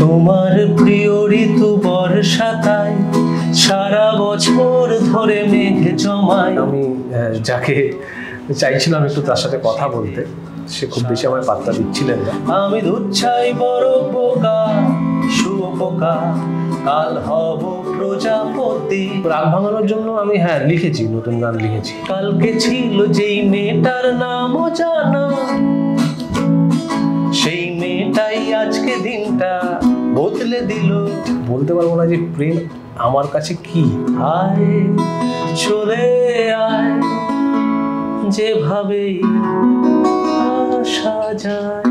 তোমার প্রিয় ঋতু বর্ষাতায়, সারা বছর ধরে মেঘ জমায়। আমি যাকে চাইছিলাম একটু তার সাথে কথা বলতে, সে খুব বেশি আমার পাত্তা দিচ্ছিলেন না। আমি দুচ্ছাই বড় পোকা, শুয়োপোকা, কাল হব প্রজাপতি। রাগ ভাঙানোর জন্য আমি লিখেছি, নতুন গান লিখেছি। কালকে ছিল যেই মেয়েটার নামও জানা, সেই মেয়েটাই আজকে দিনটা বদলে দিল। বলতে পারবো না যে প্রেম আমার কাছে কি। আয় চলে আয়, যেভাবেই আসা যায়।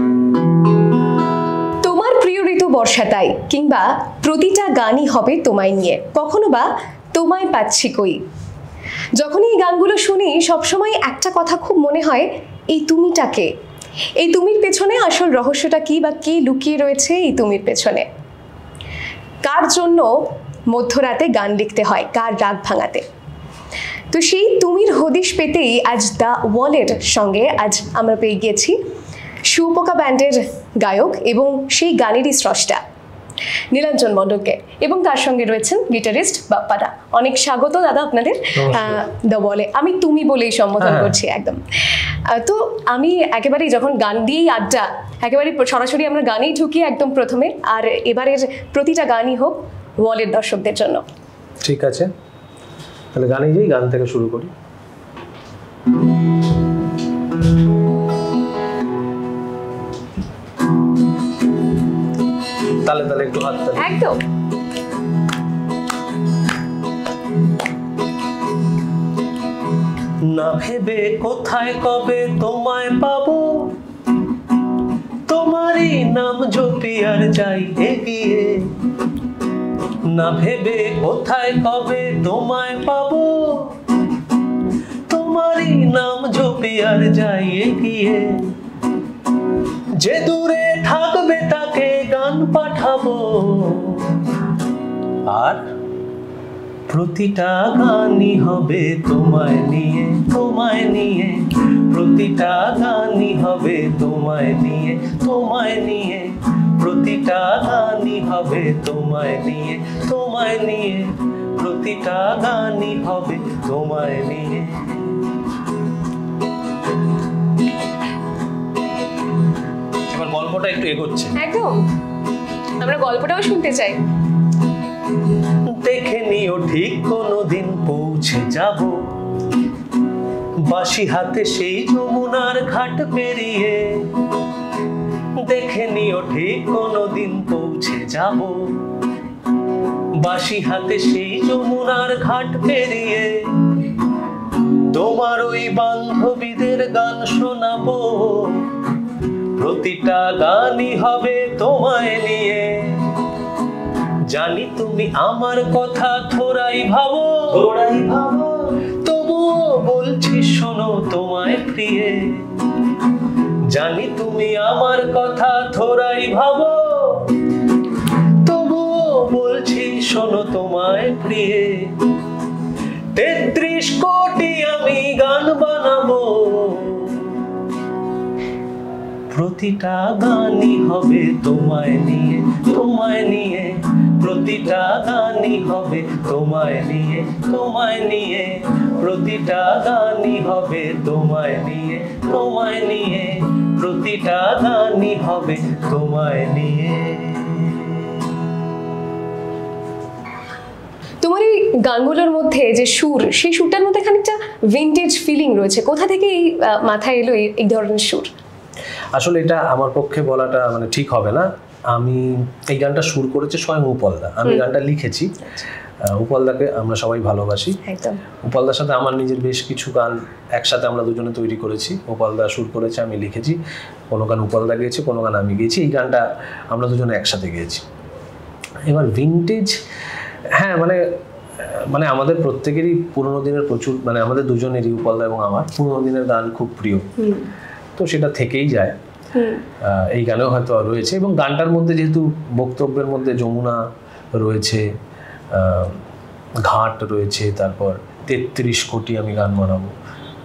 তোমার প্রিয় ঋতু বর্ষাতাই কিংবা প্রতিটা গানই হবে তোমায় নিয়ে, কখনো বা তোমায় পাচ্ছি কই। যখনই এই গানগুলো শুনি সবসময় একটা কথা খুব মনে হয়, এই তুমিটাকে, এই তুমির পেছনে আসল রহস্যটা কি বা কে লুকিয়ে রয়েছে এই তুমির পেছনে। কার জন্য মধ্যরাতে গান লিখতে হয়, কার রাগ ভাঙাতে। তো সেই তুমির হদিশ পেতেই আজ দ্য ওয়ালের সঙ্গে আজ আমরা পেয়ে গিয়েছি শুয়োপোকা ব্যান্ডের গায়ক এবং সেই গানেরই স্রষ্টা নীলাঞ্জন মণ্ডলকে, এবং তার সঙ্গে রয়েছেন গিটারিস্ট বাপ্পা দা। অনেক স্বাগত দাদা আপনাদের দ্য ওয়ালে। আমি তুমি বলেই সম্বোধন করছি একদম। তো আমি একেবারেই যখন গান দিয়েই আড্ডা, একেবারেই সরাসরি আমরা গানেই ঢুকি একদম প্রথমে, আর এবারের প্রতিটা গানই হোক ওয়ালের দর্শকদের জন্য। ঠিক আছে, তাহলে গানেই যাই, গান থেকে শুরু করি। তালে তালে একটু হাত তালে। একদম। না ভেবে কোথায় কবে তোমায় পাবো, তোমারই নাম জপি আর যাই এগিয়ে। না ভেবে কোথায় কবে তোমায় পাবো, তোমারই নাম জপি আর যাই এগিয়ে। যে দূরে থাকবে তাকে গান পাঠাবো, আর প্রতিটা গানই হবে তোমায় নিয়ে, তোমায় নিয়ে। প্রতিটা গানই হবে তোমায় নিয়ে, তোমায় নিয়ে। প্রতিটা গানই হবে তোমায় নিয়ে, তোমায় নিয়ে। প্রতিটা গানই হবে তোমায় নিয়ে। এবার গল্পটা একটু এগোচ্ছে। একদম, আমরা গল্পটাও শুনতে চাই। দেখে নিও ঠিক কোনোদিন পৌঁছে যাব, বাঁশি হাতে সেই যমুনার ঘাট পেরিয়ে। দেখে নিও ঠিক কোনোদিন পৌঁছে যাব, বাঁশি হাতে সেই যমুনার ঘাট পেরিয়ে। তোমার ওই বান্ধবীদের গান শোনাবো, প্রতিটা গানই হবে তোমায় নিয়ে। জানি তুমি আমার কথা থোড়াই ভাবো, থোড়াই ভাবো, তবুও বলছি শোনো তোমায় প্রিয়ে। জানি তুমি আমার কথা থোড়াই ভাবো, তবুও বলছি শোনো তোমায় প্রিয়ে। ৩৩ কোটি আমি গান বানাবো, প্রতিটা গানই হবে তোমায় নিয়ে, তোমায় নিয়ে। প্রতিটা গানই হবে তোমায় নিয়ে, তোমায় নিয়ে। প্রতিটা গানই হবে তোমায় নিয়ে, তোমায় নিয়ে। প্রতিটা গানই হবে তোমায় নিয়ে। তোমার এই গানগুলোর মধ্যে যে সুর, সেই সুরটার মধ্যে খানিকটা ভিন্টেজ ফিলিং রয়েছে। কোথা থেকে এই মাথায় এলো এই ধরনের সুর? আসলে এটা আমার পক্ষে বলাটা মানে ঠিক হবে না। আমি এই গানটা সুর করেছে স্বয়ং উপলদা, আমি গানটা লিখেছি। উপলদাকে আমরা সবাই ভালোবাসি। উপলদার সাথে আমার নিজের বেশ কিছু গান একসাথে আমরা দুজনে তৈরি করেছি। উপলদা সুর করেছে, আমি লিখেছি। কোনো গান উপলদা গেয়েছে, কোনো গান আমি গেয়েছি। এই গানটা আমরা দুজনে একসাথে গেয়েছি। এবার ভিন্টেজ, হ্যাঁ, মানে আমাদের প্রত্যেকেরই পুরোনো দিনের প্রচুর, মানে আমাদের দুজনেরই, উপলদা এবং আমার, পুরোনো দিনের গান খুব প্রিয়, তো সেটা থেকেই যায়। এই গানেও হয়তো রয়েছে। এবং গানটার মধ্যে যেহেতু বক্তব্যের মধ্যে যমুনা রয়েছে, ঘাট রয়েছে, তারপর ৩৩ কোটি আমি গান বানাবো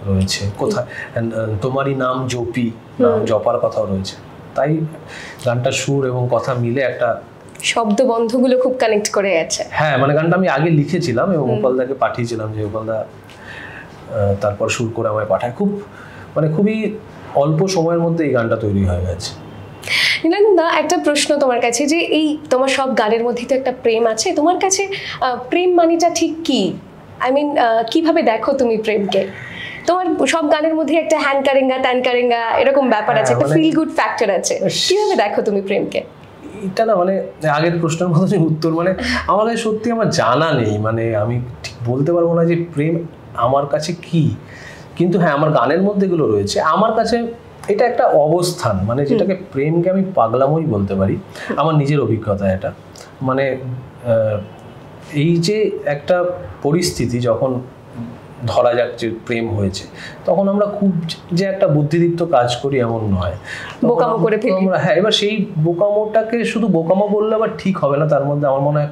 রয়েছে, কোথায় তোমারই নাম জপি, নাম জপার কথাও রয়েছে। তাই গানটা সুর এবং কথা মিলে একটা শব্দ বন্ধগুলো খুব কানেক্ট করে আছে। হ্যাঁ মানে গানটা আমি আগে লিখেছিলাম এবং গোপালদাকে পাঠিয়েছিলাম, যে গোপালদা তারপর সুর করে আমায় পাঠায়। খুবই অল্প সময়ের মধ্যে এই গানটা তৈরি হয়ে গেছে। নীলানন্দা, একটা প্রশ্ন তোমার কাছে, যে এই তোমার সব গানের মধ্যে তো একটা প্রেম আছে, তোমার কাছে প্রেম মানেটা ঠিক কি? আই মিন কিভাবে দেখো তুমি প্রেমকে? তোমার সব গানের মধ্যে একটা হ্যান কারেঙ্গা ট্যান কারেঙ্গা এরকম ব্যাপার আছে, একটা ফিল গুড ফ্যাক্টর আছে, কিভাবে দেখো তুমি প্রেমকে? এটা না মানে আগের প্রশ্নের মতো উত্তর, মানে আমার কাছে সত্যি আমার জানা নেই, মানে আমি ঠিক বলতে পারবো না যে প্রেম আমার কাছে কি, কিন্তু হ্যাঁ আমার গানের মধ্যে এগুলো রয়েছে। আমার কাছে এটা একটা অবস্থান, মানে যেটাকে প্রেমকে আমি পাগলামোই বলতে পারি, আমার নিজের অভিজ্ঞতা এটা। মানে এই যে একটা পরিস্থিতি যখন ধরা যাক যে প্রেম হয়েছে, তখন আমরা খুব যে একটা বুদ্ধিদীপ্ত কাজ করি এমন নয়, বোকামো করে ফেলি আমরা। হ্যাঁ, এবার সেই বোকামোটাকে শুধু বোকামো বললে আবার ঠিক হবে না, তার মধ্যে আমার মনে হয়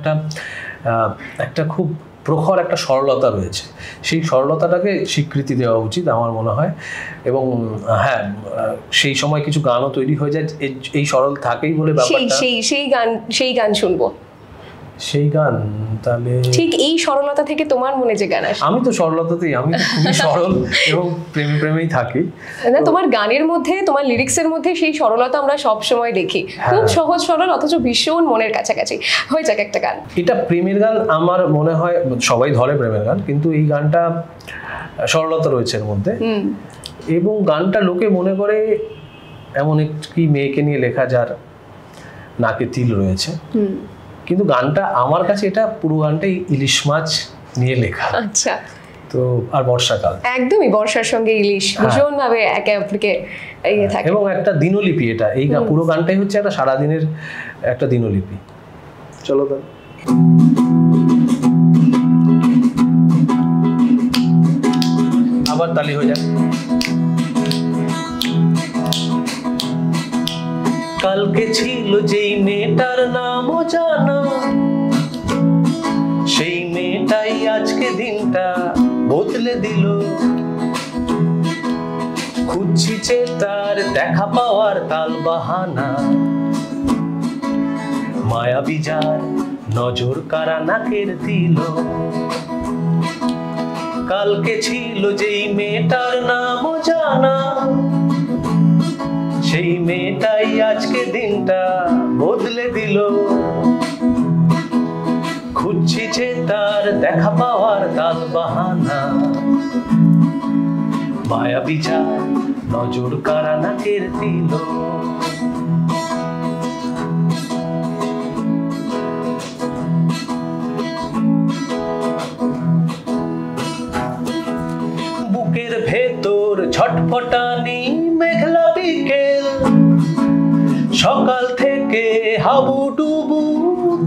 একটা খুব প্রখর একটা সরলতা রয়েছে, সেই সরলতাটাকে স্বীকৃতি দেওয়া উচিত আমার মনে হয়। এবং হ্যাঁ সেই সময় কিছু গানও তৈরি হয়ে যায় এই সরল থাকেই বলে ব্যাপারটা। সেই গান শুনবো, সেই গান তাহলে ঠিক এই সরলতা থেকে তোমার মনে যে গান আসে। আমি তো সরলতাতেই, আমি তো খুবই সরল এবং প্রেমেই থাকি না, তোমার গানের মধ্যে, তোমার লিরিক্সের মধ্যে সেই সরলতা আমরা সব সময় দেখি, খুব সহজ সরল অথচ ভীষণ মনের কাছাকাছি। হয়ে যাক একটা গান, এটা প্রেমের গান আমার মনে হয়, সবাই ধরে প্রেমের গান, কিন্তু এই গানটা সরলতা রয়েছে এর মধ্যে, এবং গানটা লোকে মনে করে এমন একটি মেয়েকে নিয়ে লেখা যার নাকে তিল রয়েছে, কিন্তু গানটা আমার কাছে এটা পুরো গানটাই ইলিশ মাছ নিয়ে লেখা। আচ্ছা, তো আর বর্ষাকাল, একদমই বর্ষার সঙ্গে ইলিশ ভীষণ ভাবে একে অপরকে ইয়ে থাকে, এবং একটা দিনলিপি। এটা এই পুরো গানটাই হচ্ছে একটা সারাদিনের একটা দিনলিপি। চলো গান আবার তালি হয়ে যাক। কালকে ছিল যেই মেয়েটার নাম জানা, সেই মেয়েটাই আজকে দিনটা বদলে দিল। খুঁজছি যে তার দেখা পাওয়ার তাল বাহানা, মায়াবী যার নজর কারা নাকের দিল। কালকে ছিল যেই মেয়েটার নাম জানা, সেই মেয়েটাই আজকে দিনটা বদলে দিল। খুঁজছি যে তার দেখা পাওয়ার তাল বাহানা, মায়াবী যার নজর কারা নাকের দিল। বুকের ভেতর ছটফটানি মেঘলা বিকেল, সকাল থেকে হাবুডুবু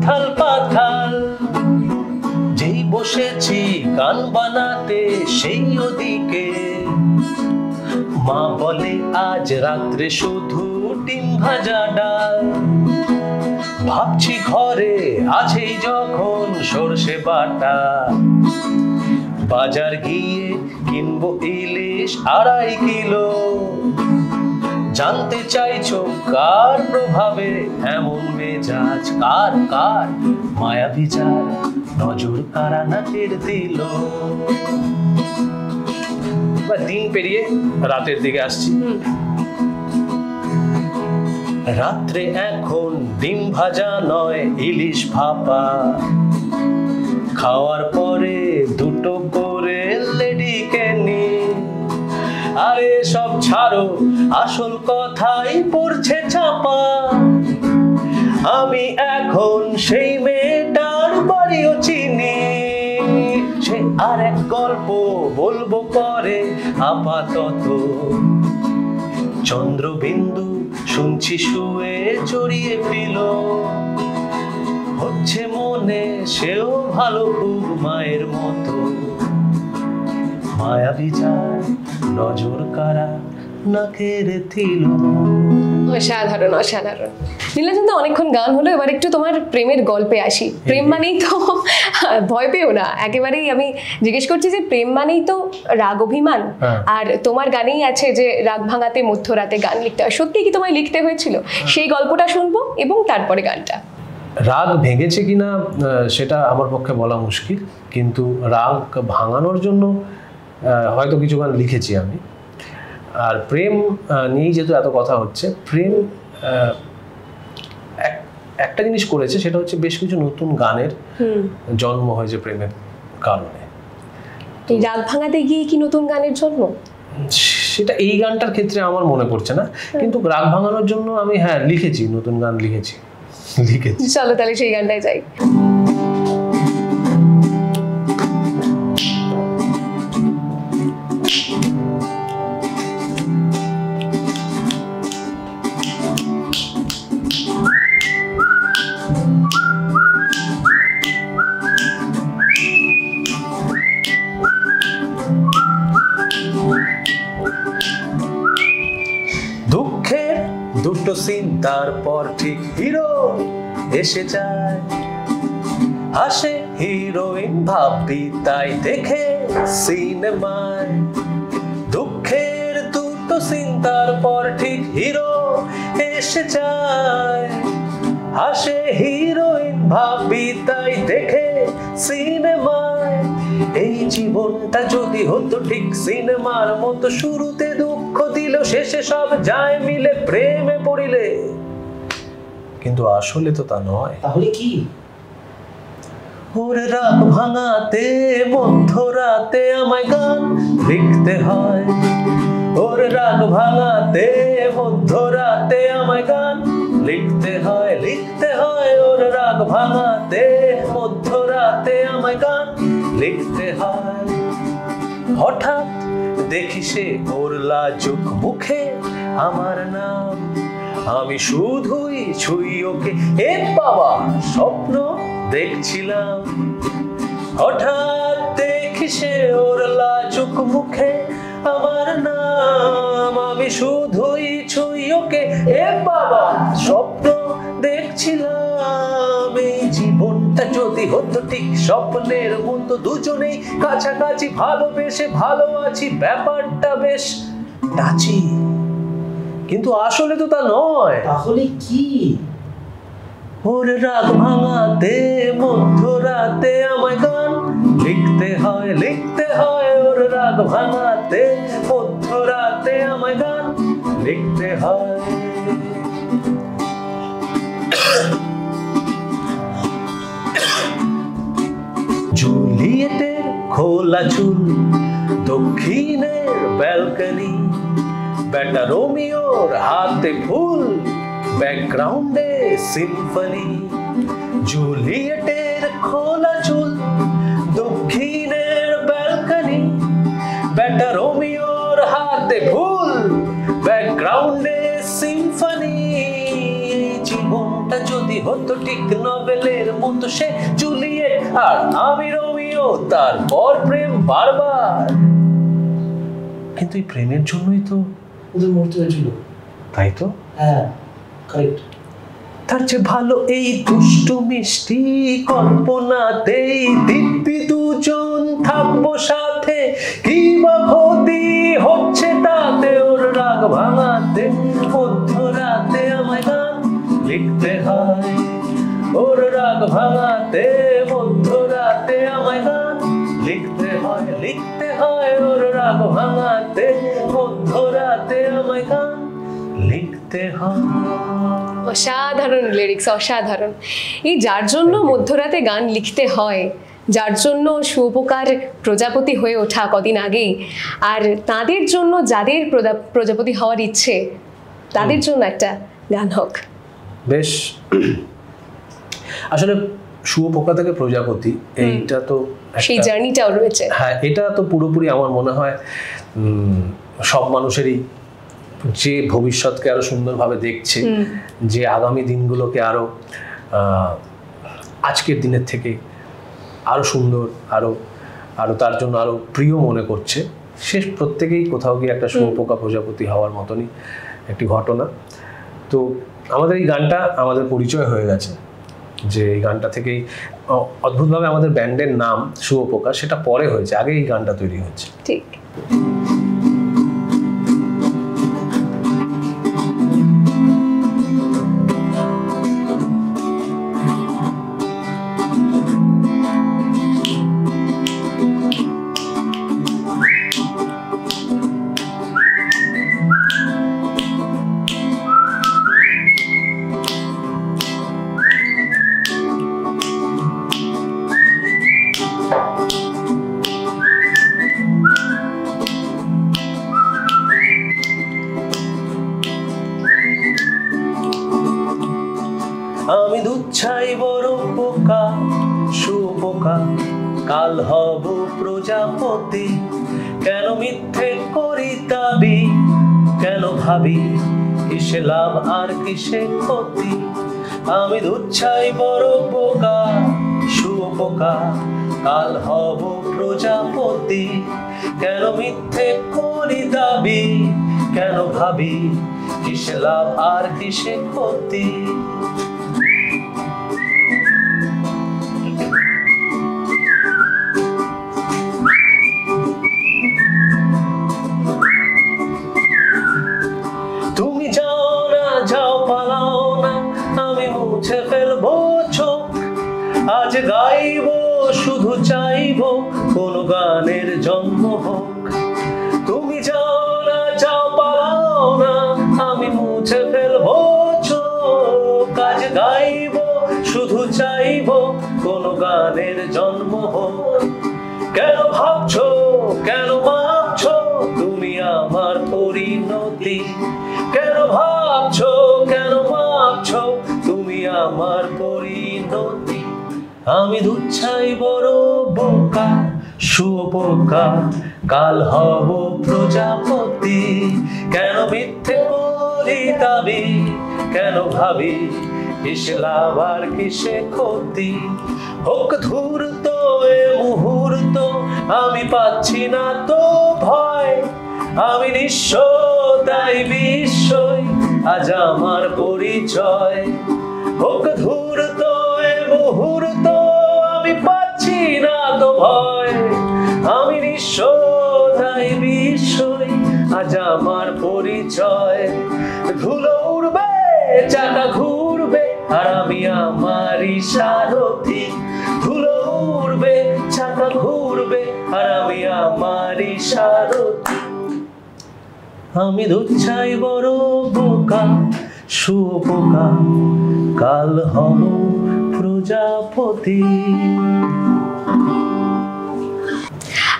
থাল পাথাল। যেই বসেছি গান বানাতে সেই ওদিকে মা বলে আজ রাত্রে শুধু ডিম ভাজা ডাল। ভাবছি ঘরে আছেই যখন সর্ষে বাটা, বাজার গিয়ে কিনবো ইলিশ 2.5 কিলো। জানতে চাইছো কার প্রভাবে এমন মেজাজ, কার কার মায়াবী যার নজর কারা নাকের দিল। দিন পেরিয়ে রাতের দিকে আসছি। রাত্রে এখন ডিম ভাজা নয় ইলিশ ভাপা, খাওয়ার পরে 2টো করে লেডিকে নি। আরে সব ছাড়ো, আসল কথাই পড়ছে চাপা। আমি এখন সেই মেয়েটার বাড়িও চিনি, সে আর এক গল্প বলবো পরে। আপাতত চন্দ্রবিন্দু শুনছি শুয়ে জড়িয়ে পিল। হচ্ছে মনে সেও ভালো খুব মায়ের মতো, মায়াবী যার নজর কারা নাকের দিল। অসাধারণ অসাধারণ। নীলাচন্দা, অনেকক্ষণ গান হলো, এবার একটু তোমার প্রেমের গল্পে আসি। প্রেম মানেই তো ভয় পেও না, একেবারেই আমি জিজ্ঞেস করছি যে প্রেম মানেই তো রাগ অভিমান, আর তোমার গানেই আছে যে রাগ ভাঙাতে মধ্যরাতে গান লিখতে হয়। সত্যি কি তোমায় লিখতে হয়েছিল? সেই গল্পটা শুনবো এবং তারপরে গানটা। রাগ ভেঙেছে কিনা সেটা আমার পক্ষে বলা মুশকিল, কিন্তু রাগ ভাঙানোর জন্য হয়তো কিছু গান লিখেছি আমি। আর প্রেম নিয়েই যেহেতু এত কথা হচ্ছে, প্রেম একটা জিনিস করেছে, সেটা হচ্ছে বেশ কিছু নতুন গানের জন্ম হয়েছে প্রেমের কারণে। এই রাগ ভাঙাতে গিয়ে কি নতুন গানের জন্ম? সেটা এই গানটার ক্ষেত্রে আমার মনে পড়ছে না, কিন্তু রাগ ভাঙানোর জন্য আমি লিখেছি, নতুন গান লিখেছি। চলো তাহলে সেই গানটাই যাই। দুঃখের দুটো সিন, তারপর ঠিক হিরো এসে যায়, হাসে হিরোইন ভাবি তাই দেখে সিনেমায়। দুঃখের দুটো সিন, তারপর ঠিক হিরো এসে যায়, হাসে হিরোইন ভাবি তাই দেখে সিনেমায়। এই জীবনটা যদি হতো ঠিক সিনেমার মতো, শুরুতে দুঃখ দিল, শেষে সব যায় মিলে প্রেমে পড়িলে। কিন্তু আসলে তো তা নয়। তাহলে কি? ওর রাগ ভাঙাতে মধ্যরাতে আমায় গান লিখতে হয়, ওর রাগ ভাঙাতে মধ্যরাতে আমায় গান লিখতে হয়, লিখতে হয়। ওর রাগ ভাঙাতে মধ্যরাতে আমায় গান লিখতে হয়। হঠাৎ দেখি সে ওর লাজুক মুখে আমার নাম, আমি শুধুই ছুঁই ওকে, এ বাবা স্বপ্ন দেখছিলাম। হঠাৎ দেখি সে ওর লাজুক মুখে আমার নাম, আমি শুধুই ছুঁই ওকে, এ বাবা স্বপ্ন দেখছিলাম। এই জীবনটা যদি হতো ঠিক স্বপ্নের মতো, দুজনেই কাছাকাছি ভালোবেসে ভালো আছি, ব্যাপারটা বেশ টাচি। কিন্তু আসলে তো তা নয়। তাহলে কি? ওর রাগ ভাঙাতে মধ্যরাতে আমায় গান লিখতে হয়, লিখতে হয়। ওর রাগ ভাঙাতে মধ্যরাতে আমায় গান লিখতে হয়। জুলিয়েটের খোলা চুল, দক্ষিণের ব্যালকনি, বেটা রোমিওর হাতে ফুল, ব্যাকগ্রাউন্ডে সিম্ফনি। জুলিয়েটের খোলা চুল, দক্ষিণের ব্যালকনি, বেটা রোমিওর হাতে ফুল, ব্যাকগ্রাউন্ডে সিম্ফনি। জীবনটা যদি হতো ঠিক নভেলের মতো, সে জুলিয়েট আর আমি রোমিও, তারপর প্রেম বারবার। কিন্তু এই প্রেমের জন্যই তো ওদের মরতে হয়েছিল, তাই তো? হ্যাঁ কারেক্ট। তার চেয়ে ভালো এই দুষ্টু মিষ্টি কল্পনাতেই দিব্যি দুজন থাকবো সাথে, কি বা ক্ষতি হচ্ছে তাতে। ওর রাগ ভাঙাতে মধ্যরাতে আমায় গান লিখতে হয়, ওর রাগ ভাঙাতে মধ্যরাতে আমায় গান লিখতে হয়, লিখতে হয়। ওর রাগ ভাঙাতে মধ্যরাতে আমায় গান লিখতে হয়। অসাধারণ লিরিক্স, অসাধারণ। এই যার জন্য মধ্যরাতে গান লিখতে হয়, যার জন্য শুভকার প্রজাপতি হয়ে ওঠা কদিন আগেই, আর তাদের জন্য যাদের প্রজাপতি হওয়ার ইচ্ছে, তাদের জন্য একটা গান হোক। বেশ, আসলে শুভপোকা থেকে প্রজাপতি, এইটা তো সেই জার্নিটাও রয়েছে। হ্যাঁ, এটা তো পুরোপুরি আমার মনে হয় সব মানুষেরই, যে ভবিষ্যৎকে আরো সুন্দরভাবে দেখছে, যে আগামী দিনগুলোকে আরো আজকের দিনের থেকে আরো সুন্দর, আরো আরো তার জন্য আরো প্রিয় মনে করছে, সে প্রত্যেকেই কোথাও গিয়ে একটা শুভপোকা প্রজাপতি হওয়ার মতনই একটি ঘটনা। তো আমাদের এই গানটা আমাদের পরিচয় হয়ে গেছে, যে এই গানটা থেকেই অদ্ভুতভাবে আমাদের ব্যান্ডের নাম শুভপোকা, সেটা পরে হয়েছে, আগে এই গানটা তৈরি হয়েছে। ঠিক। দুচ্ছাই বড় পোকা শুয়োপোকা কাল হব প্রজাপতি কেন মিথ্যে করি দাবি কেন ভাবি কিসে লাভ আর কিসে ক্ষতি আমি দুচ্ছাই বড় পোকা শুয়োপোকা কাল হব প্রজাপতি কেন মিথ্যে করি দাবি কেন ভাবি কিসে লাভ আর কিসে ক্ষতি তুমি যাও না যাও পালাও না আমি মুছে ফেলবো চোখ আজ গাইবো শুধু চাইবো কোন গানের জন্ম হোক তুমি যাও না যাও পালাও না আমি মুছে ফেলবো চোখ আজ গাইবো শুধু চাইবো কোন গানের জন্ম হোক কেন ভাবছো কেন ভাবছো তুমি আমার পরিণতি কেন ভাবছো কেন ভাবছো তুমি আমার পরিণতি আমি দুচ্ছাই বড় বোকা শুয়োপোকা কাল হব প্রজাপতি কেন মিথ্যে করি দাবি কেন ভাবি কিসে লাভ আর কিসে ক্ষতি হোক ধূর্ত এ মুহূর্ত আমি পাচ্ছি না তো ভয় আমি নিঃস্ব তাই বিস্ময় আজ আমার পরিচয় হোক ধূর্ত এ মুহূর্ত আমি পাচ্ছি না তো ভয় আমি নিঃস্ব তাই বিস্ময় আজ আমার পরিচয় ধুলো উড়বে চাকা ঘুরবে আর আমি আমারই সারথি ধুলো উড়বে চাকা ঘুরবে আর আমি আমারই সারথি আমি দুচ্ছাই বড় বোকা শুয়োপোকা কাল হব প্রজাপতি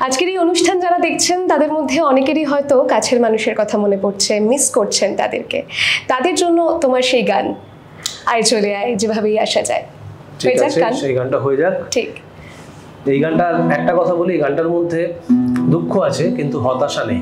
আজকের এই অনুষ্ঠান যারা দেখছেন তাদের মধ্যে অনেকেরই হয়তো কাছের মানুষের কথা মনে পড়ছে, মিস করছেন তাদেরকে, তাদের জন্য তোমার সেই গান আয় চলে আয় যেভাবেই আসা যায়, ঠিক আছে সেই গানটা হয়ে যাক। ঠিক, এই গানটার একটা কথা বলি, এই গানটার মধ্যে দুঃখ আছে কিন্তু হতাশা নেই।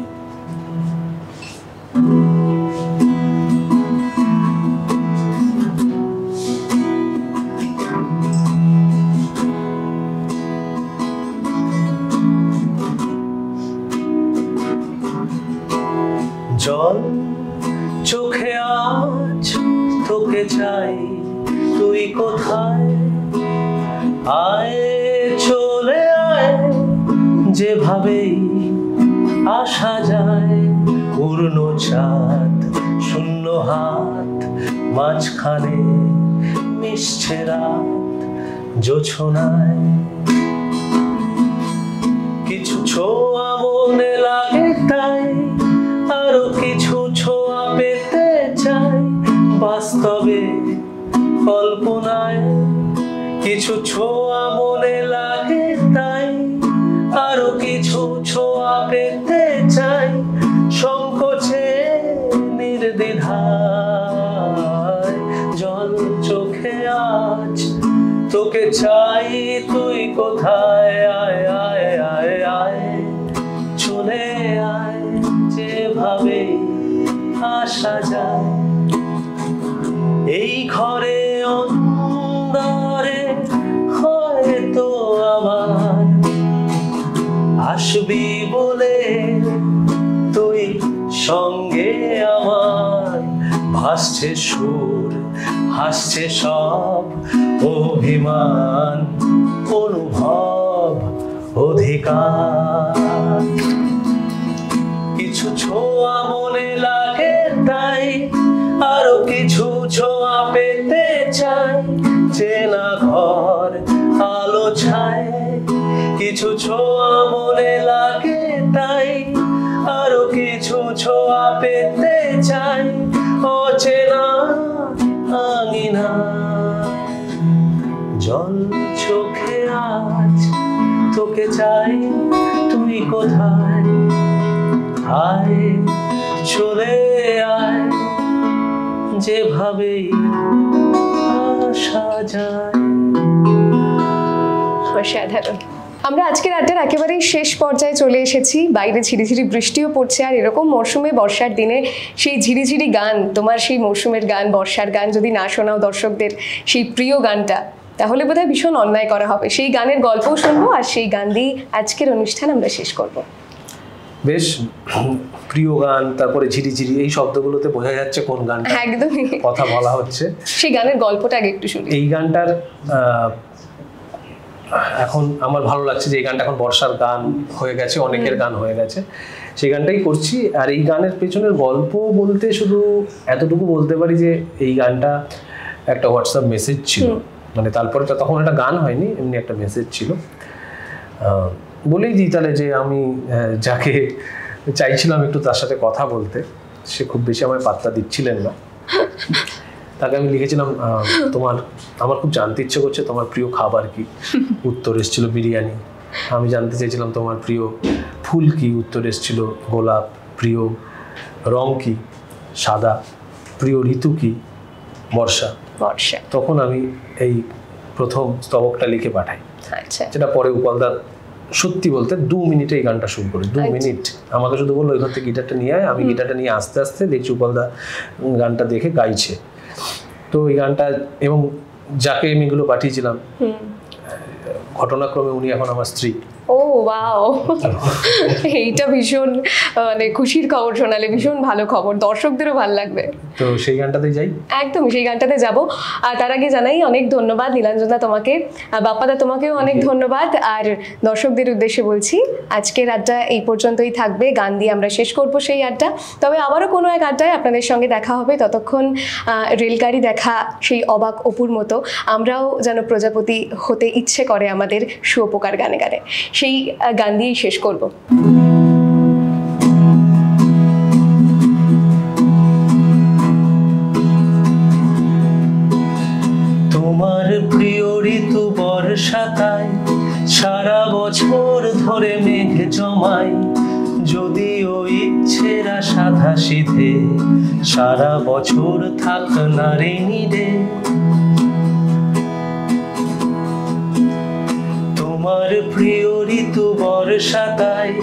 জল চোখে আজ তোকে চাই তুই কোথায় আয় চলে আয় যেভাবেই আসা যায় পূর্ণ চাঁদ শূন্য হাত মাঝখানে মিশছে রাত জোছনায় কিছু ছোঁয়া মনে লাগে তাই আরো কিছু ছোঁয়া পেতে চাই বাস্তবে কল্পনায় কিছু ছোঁয়া মনে লাগে তাই আরো কিছু ছোঁয়া পেতে চাই সংকোচে নির্দ্বিধায় জল চোখে আজ তোকে চাই তুই কোথায় আয় আয় আয় আয় চলে আয় যেভাবে আসা যায় এই ঘরে অন্ধকারে হয়তো আবার আসবি বলে তুই সঙ্গে আমার ভাসছে সুর হাসছে সব অভিমান অনুভব অধিকার কিছু ছোঁয়া মনে লাগে তাই আরো কিছু ছোঁয়া পেতে চাই চেনা ঘর আলো ছায় কিছু ছোঁয়া মনে লাগে তাই আরো কিছু ছোঁয়া পেতে চাই অচেনা আঙিনা জল চোখে আজ তোকে চাই তুই কোথায় আয় চলে আয় যেভাবেই সাজায়। অসাধারণ। আমরা আজকের আড্ডার একেবারেই শেষ পর্যায়ে চলে এসেছি। বাইরে ঝিরিঝিরি বৃষ্টিও পড়ছে, আর এরকম মরশুমে বর্ষার দিনে সেই ঝিরিঝিরি গান, তোমার সেই মরশুমের গান, বর্ষার গান যদি না শোনাও দর্শকদের সেই প্রিয় গানটা, তাহলে বোধহয় ভীষণ অন্যায় করা হবে। সেই গানের গল্পও শুনবো, আর সেই গান দিয়ে আজকের অনুষ্ঠান আমরা শেষ করব। বেশ, প্রিয় গান, তারপরে ঝিরিঝিরি, এই শব্দগুলোতে বোঝা যাচ্ছে কোন গানটা একদমই কথা বলা হচ্ছে। সেই গানের গল্পটা আগে একটু শুনি। এই গানটার এখন আমার ভালো লাগছে যে এই গানটা এখন বর্ষার গান হয়ে গেছে, অনেকের গান হয়ে গেছে, সেই গানটাই করছি। আর এই গানের পেছনের গল্প বলতে শুধু এতটুকু বলতে পারি যে এই গানটা একটা হোয়াটসঅ্যাপ মেসেজ ছিল, মানে তারপরে তখন একটা গান হয়নি, এমনি একটা মেসেজ ছিল। বলেই দিই তাহলে যে আমি যাকে চাইছিলাম একটু তার সাথে কথা বলতে, সে খুব বেশি আমায় পাত্তা দিচ্ছিলেন না। তাকে আমি লিখেছিলাম, আমার খুব জানতে ইচ্ছে করছে তোমার প্রিয় খাবার কি। উত্তর এসেছিল বিরিয়ানি। আমি জানতে চেয়েছিলাম তোমার প্রিয় ফুল কি। উত্তর এসেছিল গোলাপ। প্রিয় রং কি? সাদা। প্রিয় ঋতু কি? বর্ষা। বর্ষা। তখন আমি এই প্রথম স্তবকটা লিখে পাঠাই, আচ্ছা, যেটা পরে উপলদার সত্যি বলতে 2 মিনিটে এই গানটা শুরু করি। 2 মিনিট আমাকে শুধু বললো এখান থেকে গিটারটা নিয়ে আয়। আমি গিটারটা নিয়ে আস্তে আস্তে দেখছি উপলদা গানটা দেখে গাইছে। তো এই গানটা, এবং যাকে আমি এগুলো পাঠিয়েছিলাম, ঘটনাক্রমে উনি এখন আমার স্ত্রী। ও ওয়াও, এইটা ভীষণ মানে খুশির খবর শোনালে, ভীষণ ভালো খবর, দর্শকদেরও ভালো লাগবে। তো সেই গানটাতে যাই, একদমই সেই গানটাতে যাব। আর তার আগে জানাই অনেক ধন্যবাদ নীলাঞ্জনদা তোমাকে, বাপ্পাদা তোমাকেও অনেক ধন্যবাদ। আর দর্শকদের উদ্দেশ্যে বলছি আজকের আড্ডা এই পর্যন্তই থাকবে, গান দিয়ে আমরা শেষ করব সেই আড্ডা। তবে আবারও কোনো এক আড্ডায় আপনাদের সঙ্গে দেখা হবে। ততক্ষণ রেলগাড়ি দেখা সেই অবাক অপুর মতো আমরাও যেন প্রজাপতি হতে ইচ্ছে করে আমাদের শুয়োপোকার গানে গানে, সেই গান দিয়েই শেষ করব। তোমার প্রিয় ঋতু বর্ষাকায়, সারা বছর ধরে মেঘ জমায়, যদিও ইচ্ছেরা সাধা সিধে, সারা বছর থাক না রে নিডে। তোমার প্রিয় ঋতু বর্ষাকায়,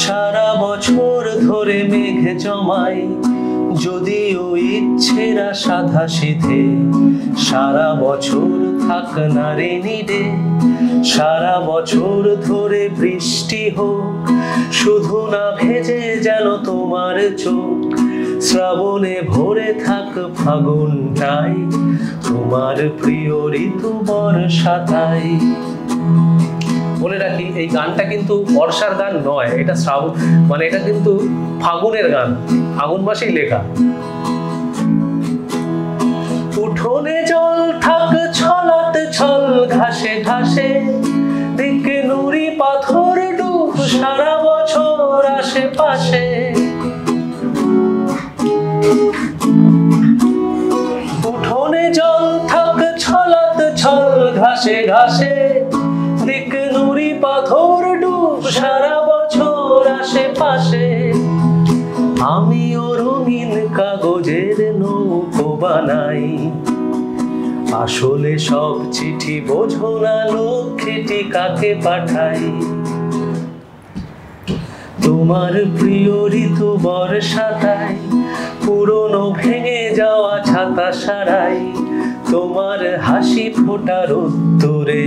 সারা বছর ধরে মেঘ জমায়, যদিও ইচ্ছেরা সাধা সিধে, সারা বছর থাক না রে নিডে। সারা বছর ধরে বৃষ্টি হোক, শুধু না ভেজে যেন তোমার চোখ, শ্রাবণে ভরে থাক ফাগুনটাই, তোমার প্রিয় ঋতু বর্ষাকায়। বলে রাখি, এই গানটা কিন্তু বর্ষার গান নয়, এটা শ্রাবণ, মানে এটা কিন্তু ফাগুনের গান, ফাগুন মাসেই লেখা। উঠোনে জল থাক ছলাত ছল ঘাসে ঘাসে, দিকে নুড়ি পাথর ডুব সারা বছর আশেপাশে। উঠোনে জল থাক ছলাত ছল ঘাসে ঘাসে, দিক নুড়ি পাথর ডুব সারা বছর আশেপাশে। আমিও রঙিন কাগজের নৌকো বানাই, আসলে সব চিঠি বোঝো না লক্ষ্মীটি কাকে পাঠাই। তোমার প্রিয় ঋতু বর্ষাকায়, পুরনো ভেঙে যাওয়া ছাতা সারাই, তোমার হাসি ফোটার উত্তরে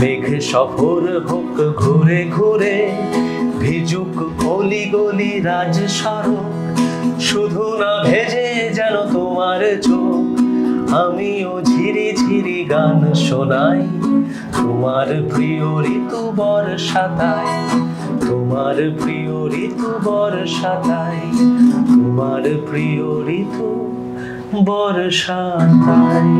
মেঘ সফর হোক ঘুরে ঘুরে, ভিজুক গলি গলি রাজ সড়ক, শুধু না ভেজে যেন তোমার চোখ, আমিও ঝিরি ঝিরি গান শোনাই, তোমার প্রিয় ঋতু বর্ষাকায়, তোমার প্রিয় ঋতু বর্ষাকায়, তোমার প্রিয় ঋতু বর্ষাকায়।